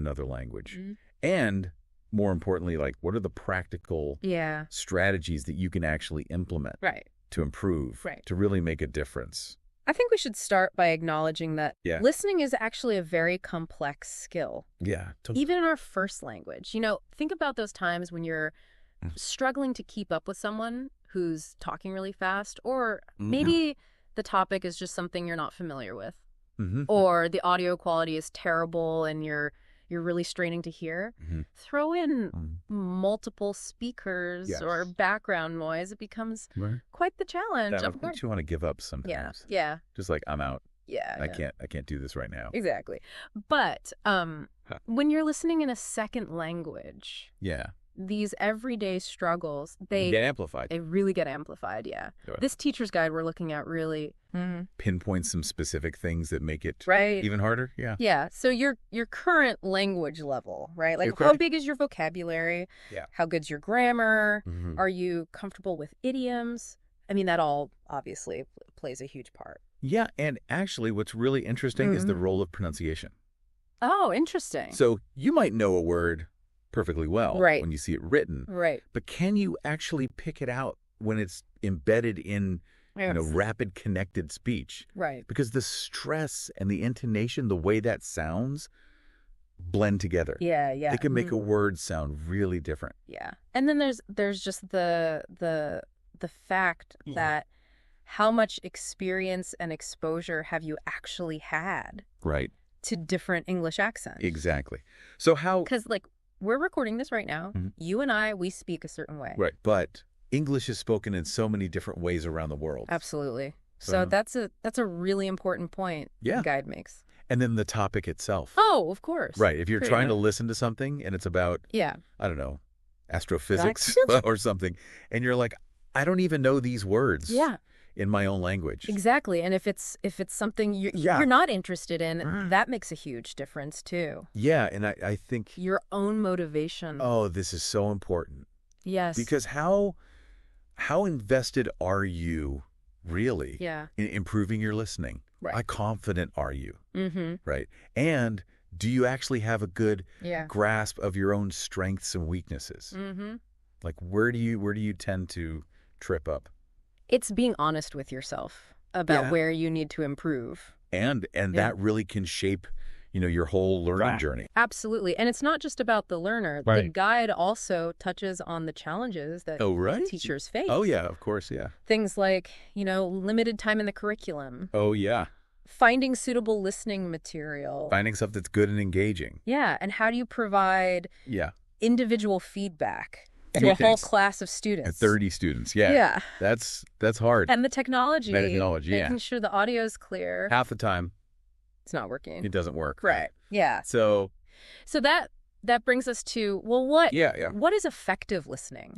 another language? And more importantly, like, what are the practical strategies that you can actually implement to improve, to really make a difference? I think we should start by acknowledging that listening is actually a very complex skill. Yeah. Even in our first language. You know, think about those times when you're struggling to keep up with someone who's talking really fast, or maybe the topic is just something you're not familiar with, or the audio quality is terrible and you're really straining to hear. Throw in multiple speakers or background noise. It becomes quite the challenge. That makes you want to give up sometimes. Yeah. Just like, I'm out. I can't do this right now. Exactly. But when you're listening in a second language, these everyday struggles, they get amplified. They really get amplified, This teacher's guide we're looking at really pinpoints some specific things that make it even harder. Yeah. So your current language level, right? Like, how big is your vocabulary? How good's your grammar? Are you comfortable with idioms? I mean, that all obviously plays a huge part. Yeah, and actually what's really interesting is the role of pronunciation. Oh, interesting. So you might know a word perfectly well when you see it written. But can you actually pick it out when it's embedded in rapid connected speech? Because the stress and the intonation, the way that sounds, blend together. They can make a word sound really different. And then there's just the fact that how much experience and exposure have you actually had to different English accents? Exactly. So how... Because, like, we're recording this right now. You and I, we speak a certain way. But English is spoken in so many different ways around the world. Absolutely. So that's a really important point the guide makes. And then the topic itself. Oh, of course. If you're trying to listen to something and it's about, I don't know, astrophysics or something, and you're like, I don't even know these words in my own language. Exactly. And if it's something you're not interested in, that makes a huge difference too. Yeah, and I think... Your own motivation. Oh, this is so important. Yes. Because how invested are you really in improving your listening? How confident are you? And do you actually have a good grasp of your own strengths and weaknesses? Like, where do you tend to trip up? It's being honest with yourself about where you need to improve. And that really can shape, your whole learning journey. Absolutely. And it's not just about the learner. The guide also touches on the challenges that teachers face. Oh, yeah, of course, Things like, limited time in the curriculum. Oh, yeah. Finding suitable listening material. Finding stuff that's good and engaging. Yeah. And how do you provide individual feedback to a whole class of students? And 30 students, That's hard. And the technology. Making sure the audio is clear. Half the time, it's not working. It doesn't work. Yeah. So that brings us to, well, what is effective listening?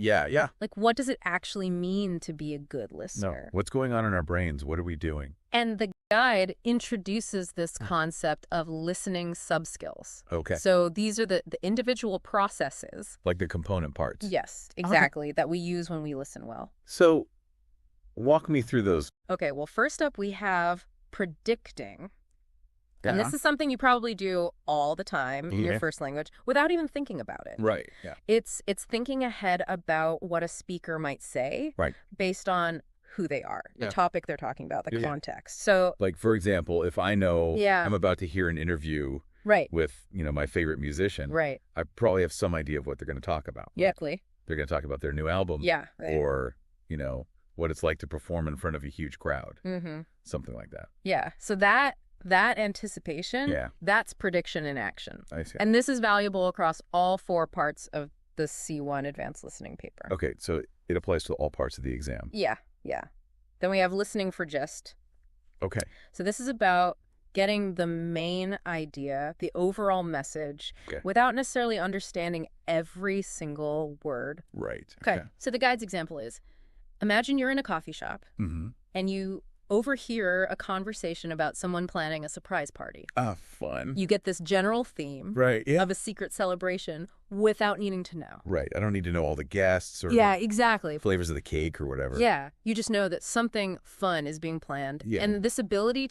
Like, what does it actually mean to be a good listener? What's going on in our brains? What are we doing? And the guide introduces this concept of listening subskills. Okay. So these are the individual processes. Like the component parts. Yes, exactly, that we use when we listen well. So walk me through those. Okay, well, first up we have predicting. And this is something you probably do all the time in your first language without even thinking about it. It's thinking ahead about what a speaker might say based on who they are, the topic they're talking about, the context. So, like, for example, if I know I'm about to hear an interview with, my favorite musician, I probably have some idea of what they're going to talk about. Exactly. They're going to talk about their new album. Or, what it's like to perform in front of a huge crowd. Something like that. Yeah. So that anticipation, that's prediction in action. I see. And this is valuable across all 4 parts of the C1 advanced listening paper. Okay, so it applies to all parts of the exam. Yeah. Then we have listening for gist. Okay. So this is about getting the main idea, the overall message, without necessarily understanding every single word. Okay. So the guide's example is, imagine you're in a coffee shop and you overhear a conversation about someone planning a surprise party. Fun. You get this general theme of a secret celebration without needing to know. I don't need to know all the guests or exactly. flavors of the cake or whatever. You just know that something fun is being planned. And this ability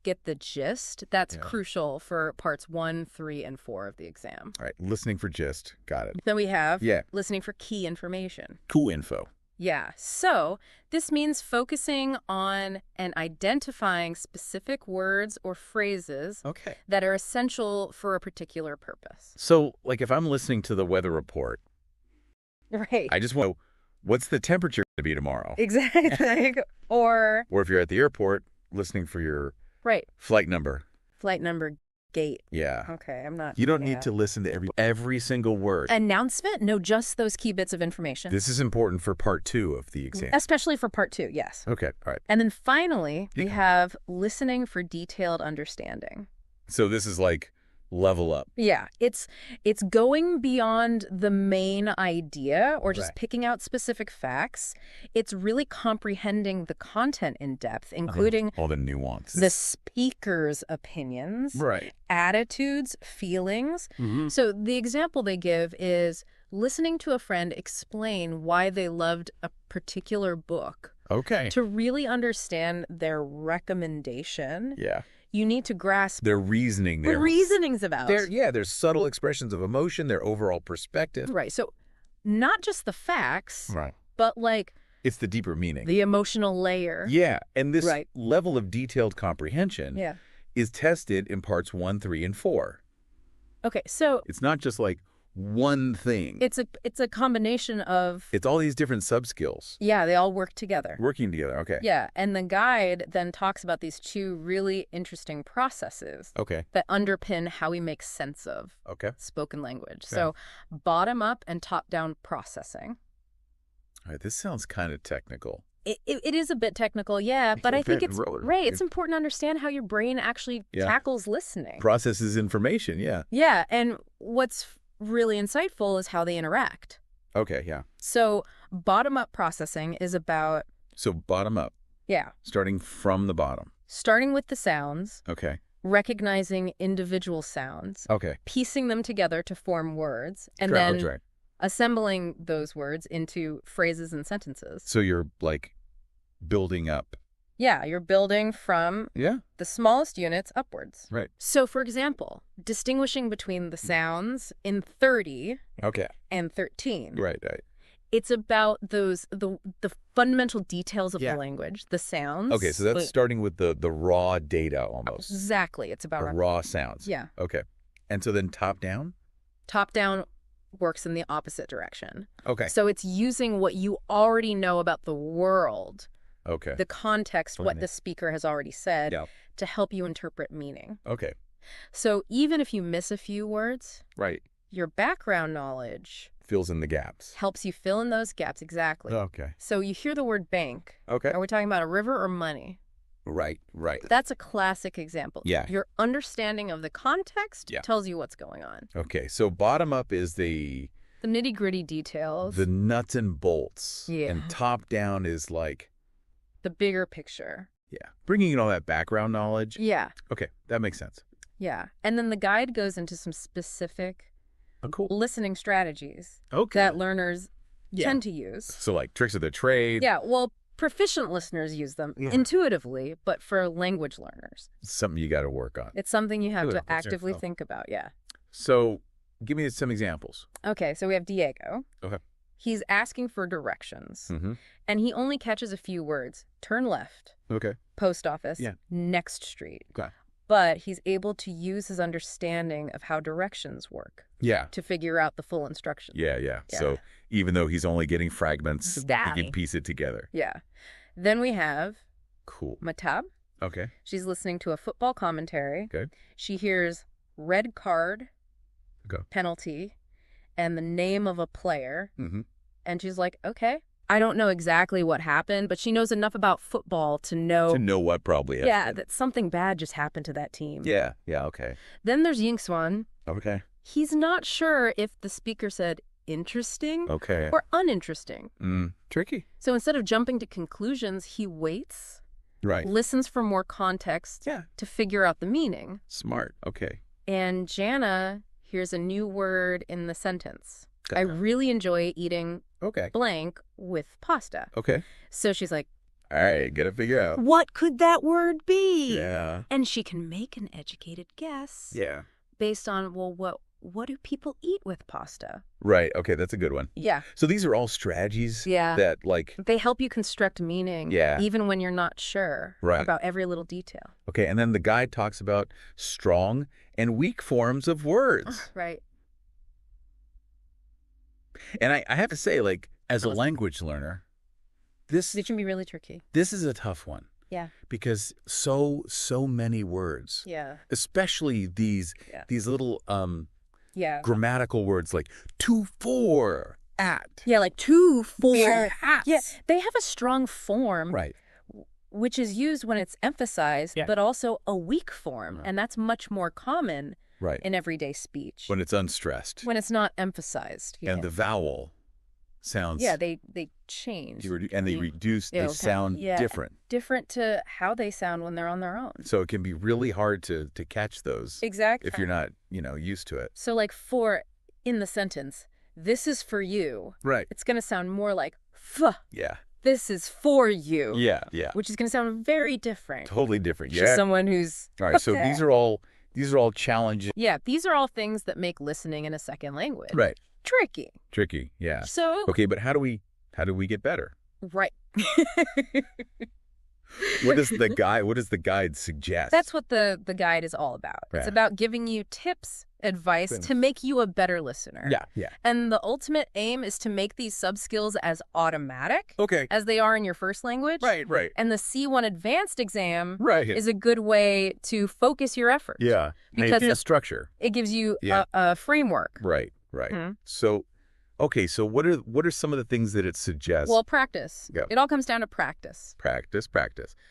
get the gist, that's crucial for parts 1, 3, and 4 of the exam. All right, listening for gist. Got it. Then we have listening for key information. Cool info. Yeah. So this means focusing on and identifying specific words or phrases that are essential for a particular purpose. So, like if I'm listening to the weather report, I just want to know, what's the temperature going to be tomorrow? Exactly. Or if you're at the airport, listening for your flight number. Flight number, gate. Yeah. Okay, I'm not. You don't need to listen to every single word. Announcement? No, just those key bits of information. This is important for part 2 of the exam. Especially for part 2, yes. Okay, all right. And then finally, we have listening for detailed understanding. So this is like level up. Yeah, it's going beyond the main idea or just picking out specific facts. It's really comprehending the content in depth, including all the nuances, the speaker's opinions, attitudes, feelings. So the example they give is listening to a friend explain why they loved a particular book. To really understand their recommendation. You need to grasp their reasoning. What reasoning's about. There's subtle expressions of emotion, their overall perspective. So not just the facts, but like... It's the deeper meaning. The emotional layer. And this level of detailed comprehension is tested in parts 1, 3, and 4. Okay, so... It's not just like one thing. It's a combination of... It's all these different sub-skills. They all work together. Working together, okay. And the guide then talks about these 2 really interesting processes that underpin how we make sense of spoken language. So bottom-up and top-down processing. All right, this sounds kind of technical. It is a bit technical, but I think it's it's important to understand how your brain actually tackles listening. Processes information, and what's really insightful is how they interact. So bottom-up processing is about... So bottom-up. Starting from the bottom. Starting with the sounds. Recognizing individual sounds. Piecing them together to form words. And then assembling those words into phrases and sentences. So you're like building up. You're building from the smallest units upwards. So, for example, distinguishing between the sounds in 30 and 13. It's about the fundamental details of the language, the sounds. So that's starting with the raw data almost. Exactly. It's about raw sounds. And so then top down? Top down works in the opposite direction. So it's using what you already know about the world. The context, what the speaker has already said, to help you interpret meaning. So even if you miss a few words, your background knowledge fills in the gaps. Helps you fill in those gaps, exactly. So you hear the word bank. Are we talking about a river or money? That's a classic example. Your understanding of the context tells you what's going on. So bottom up is the nitty-gritty details. The nuts and bolts. And top down is like... the bigger picture. Bringing in all that background knowledge. Okay, that makes sense. And then the guide goes into some specific listening strategies that learners tend to use. So like tricks of the trade. Well, proficient listeners use them intuitively, but for language learners. It's something you got to work on. It's something you have to actively think about, So give me some examples. So we have Diego. He's asking for directions, and he only catches a few words. Turn left. Post office. Next street. But he's able to use his understanding of how directions work. To figure out the full instructions. So even though he's only getting fragments, he can piece it together. Then we have Matab. She's listening to a football commentary. She hears red card, penalty, and the name of a player. And she's like, okay, I don't know exactly what happened, but she knows enough about football to know... To know what probably happened. That something bad just happened to that team. Okay. Then there's Yingswan. He's not sure if the speaker said interesting or uninteresting. Tricky. So instead of jumping to conclusions, he waits, listens for more context to figure out the meaning. Smart. And Jana here's a new word in the sentence. I really enjoy eating blank with pasta. Okay. So she's like, All right, gotta figure out. What could that word be? Yeah. And she can make an educated guess. Yeah. Based on, well, what do people eat with pasta? Right. Okay, that's a good one. Yeah. So these are all strategies that, like... They help you construct meaning, even when you're not sure about every little detail. Okay, and then the guide talks about strong and weak forms of words. Right. And I have to say, like, as a language learner, It can be really tricky. This is a tough one. Yeah. Because so many words. Yeah. Especially these little grammatical words like to, for, at. Yeah, like to, for, at. Yeah, they have a strong form. Right. Which is used when it's emphasized, but also a weak form. And that's much more common in everyday speech. When it's unstressed. When it's not emphasized. And the vowel sounds... Yeah, they change. And they reduce, they sound different. Different to how they sound when they're on their own. So it can be really hard to catch those. Exactly. If you're not, used to it. So like for, in the sentence, this is for you. Right. It's going to sound more like f. Yeah. This is for you. Yeah, yeah. Which is going to sound very different. Totally different, To someone who's... All right, so these are all challenges. Yeah, these are all things that make listening in a second language. Right. Tricky, yeah. So... Okay, but how do we get better? Right. What does the guide suggest? That's what the guide is all about. Yeah. It's about giving you tips, advice to make you a better listener. Yeah. And the ultimate aim is to make these sub-skills as automatic as they are in your first language. Right. And the C1 Advanced exam Right. is a good way to focus your efforts. Yeah. Because a structure. It gives you a framework. Right. Mm-hmm. So, okay, so what are some of the things that it suggests? Well, practice. Yeah. It all comes down to practice. Practice.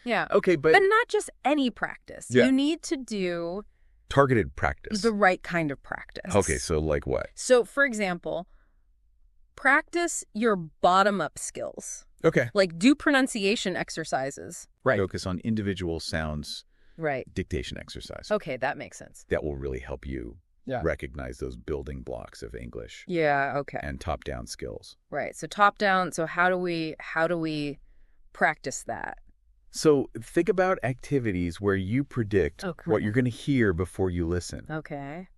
Yeah. Okay, but not just any practice. Yeah. You need to do targeted practice. the right kind of practice. Okay, so like what? So, for example, practice your bottom-up skills. Okay. Like do pronunciation exercises. Right. Focus on individual sounds. Right. Dictation exercise. Okay, that makes sense. That will really help you recognize those building blocks of English. Yeah, okay. And top-down skills. Right. So top-down, so how do we practice that? So think about activities where you predict what you're going to hear before you listen. Okay.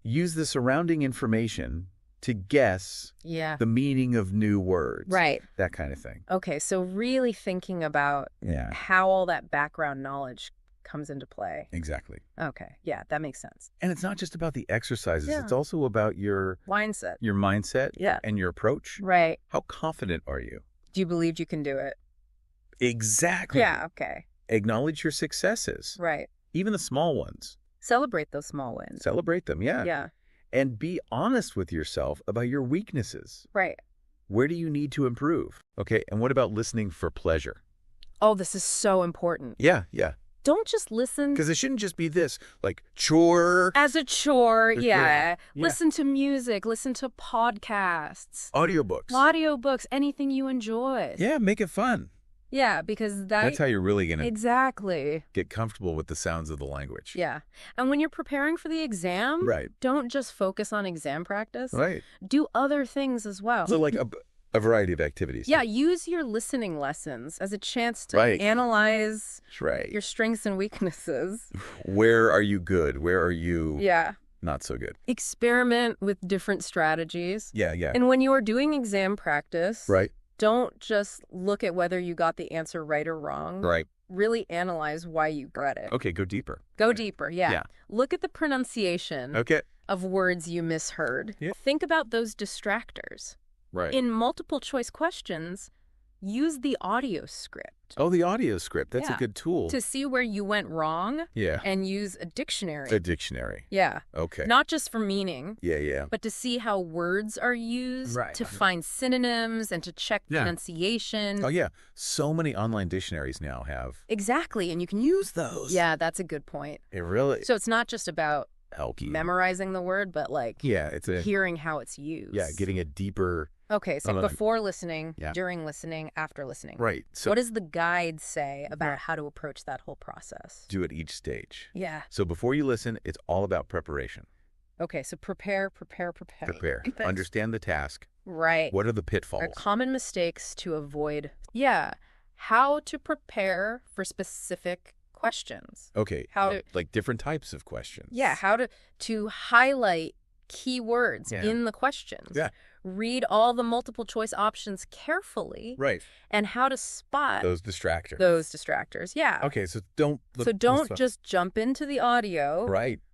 Use the surrounding information to guess the meaning of new words. Right. That kind of thing. Okay, so really thinking about how all that background knowledge comes into play. Exactly. Okay. Yeah, that makes sense. And it's not just about the exercises. Yeah. It's also about your mindset. Your mindset and your approach. Right. How confident are you? Do you believe you can do it? Exactly. Yeah, okay. Acknowledge your successes. Right. Even the small ones. Celebrate those small wins. Celebrate them, yeah. Yeah. And be honest with yourself about your weaknesses. Right. Where do you need to improve? Okay, and what about listening for pleasure? Oh, this is so important. Yeah. Don't just listen. Because it shouldn't just be this, like, chore. As a chore, yeah. Listen to music, listen to podcasts. Audiobooks, anything you enjoy. Yeah, make it fun. Yeah, because that's how you're really going to get comfortable with the sounds of the language. Yeah. And when you're preparing for the exam, don't just focus on exam practice. Right. Do other things as well. So like a variety of activities. Yeah, use your listening lessons as a chance to analyze your strengths and weaknesses. Where are you good? Where are you not so good? Experiment with different strategies. Yeah. And when you are doing exam practice, don't just look at whether you got the answer right or wrong. Right. Really analyze why you got it. Okay, go deeper. Go deeper, yeah. Look at the pronunciation of words you misheard. Yeah. Think about those distractors. Right. In multiple choice questions, use the audio script. Oh, the audio script. That's a good tool. To see where you went wrong. Yeah. And use a dictionary. A dictionary. Yeah. Okay. Not just for meaning. Yeah. But to see how words are used, to find synonyms, and to check pronunciation. Oh, yeah. So many online dictionaries now have. Exactly. And you can use those. Yeah, that's a good point. It really. So it's not just about help you memorizing the word, but like it's hearing how it's used. Yeah, getting a deeper. Okay, so before listening, during listening, after listening. Right. So what does the guide say about how to approach that whole process? Do it each stage. Yeah. So before you listen, it's all about preparation. Okay, so prepare. Understand the task. Right. What are the pitfalls? Are common mistakes to avoid. Yeah. how to prepare for specific questions. Okay. Like different types of questions. Yeah, how to highlight keywords in the questions. Yeah. Read all the multiple choice options carefully. Right. And how to spot those distractors. Yeah. Okay, so don't just jump into the audio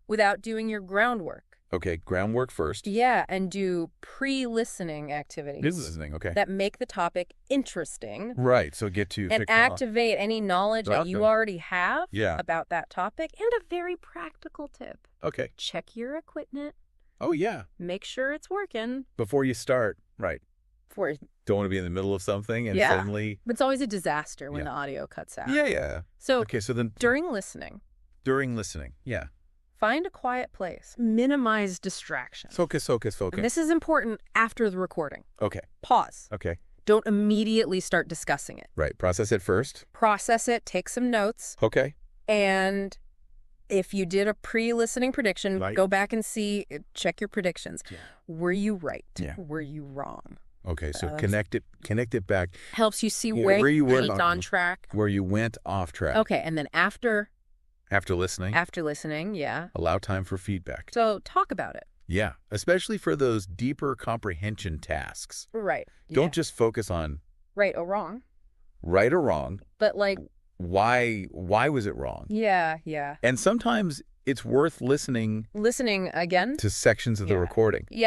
without doing your groundwork. Okay, groundwork first. Yeah, and do pre-listening activities. Pre-listening, okay. That make the topic interesting. Right, so get to... And activate any knowledge that you already have about that topic. And a very practical tip. Okay. Check your equipment. Oh, yeah. Make sure it's working. Before you start, right. Don't want to be in the middle of something and suddenly... It's always a disaster when the audio cuts out. Yeah. So, okay, so then... During listening, yeah. Find a quiet place. Minimize distractions. Focus. And this is important after the recording. Okay. Pause. Okay. Don't immediately start discussing it. Right. Process it first. Process it. Take some notes. Okay. And if you did a pre-listening prediction, go back and check your predictions. Yeah. Were you right? Yeah. Were you wrong? Okay, so connect it back. Helps you see where you went on track. Where you went off track. Okay, and then after listening, allow time for feedback. So talk about it. Yeah, especially for those deeper comprehension tasks. Right. Don't just focus on right or wrong. But like why was it wrong? Yeah. And sometimes it's worth listening again to sections of the recording. Yeah.